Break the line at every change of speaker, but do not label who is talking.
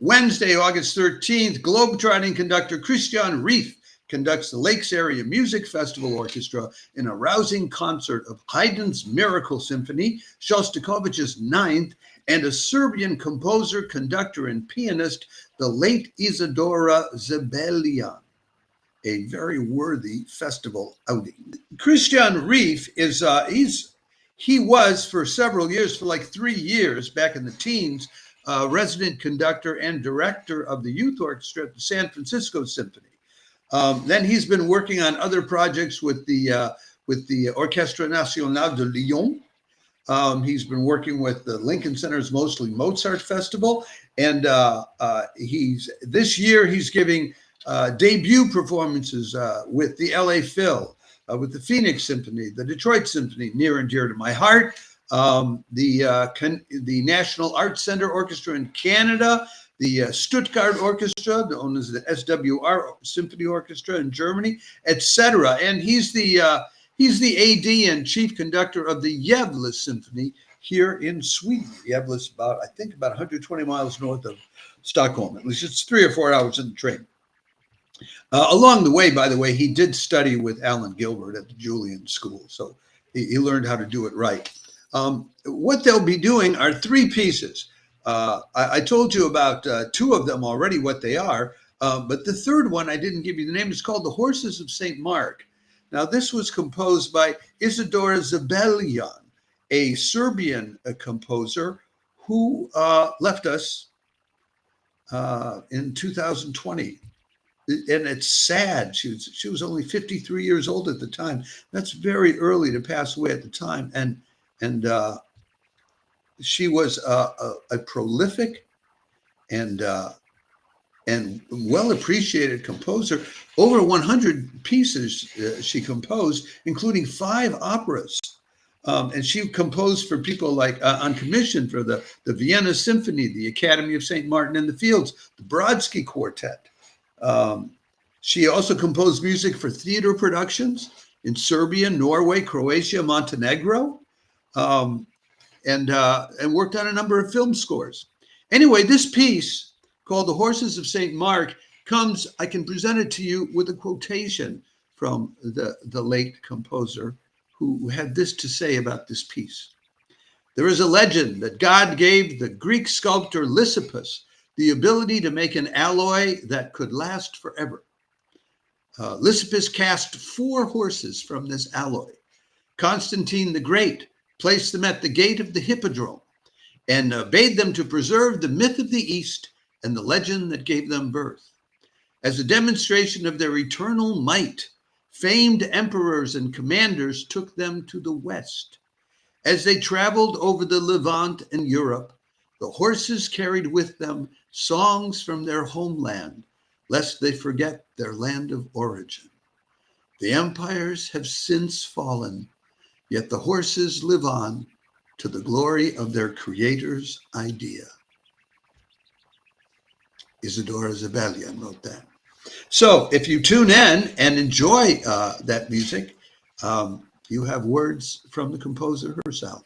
Wednesday, August 13th, globetrotting conductor Christian Reef conducts the Lakes Area Music Festival Orchestra in a rousing concert of Haydn's Miracle Symphony, Shostakovich's Ninth, and a Serbian composer, conductor, and pianist, the late Isadora Zebeljan. A very worthy festival outing. Christian Reef is he was for several years, for like 3 years back in the teens, resident conductor and director of the youth orchestra at the San Francisco Symphony. Then he's been working on other projects with the Orchestre Nationale de Lyon. He's been working with the Lincoln Center's Mostly Mozart Festival, and this year he's giving debut performances with the LA Phil, with the Phoenix Symphony, the Detroit Symphony, near and dear to my heart, the National Arts Center Orchestra in Canada, the Stuttgart Orchestra, known as the SWR Symphony Orchestra in Germany, etc. And he's the AD and chief conductor of the Gävle Symphony here in Sweden. Gävle is about 120 miles north of Stockholm. At least it's 3 or 4 hours in the train. Along the way, by the way, he did study with Alan Gilbert at the Julian School, so he learned how to do it right. What they'll be doing are 3 pieces. I told you about 2 of them already, what they are, but the third one, I didn't give you the name. It's called The Horses of St. Mark. Now, this was composed by Isadora Zebeljan, a Serbian composer who left us in 2020. And it's sad. She was only 53 years old at the time. That's very early to pass away at the time. And she was a prolific and well appreciated composer. Over 100 pieces she composed, including 5 operas. And she composed for people like on commission for the Vienna Symphony, the Academy of St. Martin in the Fields, the Brodsky Quartet. She also composed music for theater productions in Serbia, Norway, Croatia, Montenegro, and worked on a number of film scores. Anyway, this piece called The Horses of St. Mark comes, I can present it to you with a quotation from the late composer who had this to say about this piece. There is a legend that God gave the Greek sculptor Lysippus the ability to make an alloy that could last forever. Lysippus cast 4 horses from this alloy. Constantine the Great placed them at the gate of the Hippodrome and bade them to preserve the myth of the East and the legend that gave them birth. As a demonstration of their eternal might, famed emperors and commanders took them to the West. As they traveled over the Levant and Europe, the horses carried with them songs from their homeland, lest they forget their land of origin. The empires have since fallen, yet the horses live on to the glory of their creator's idea. Isadora Zebeljan wrote that. So if you tune in and enjoy that music, you have words from the composer herself.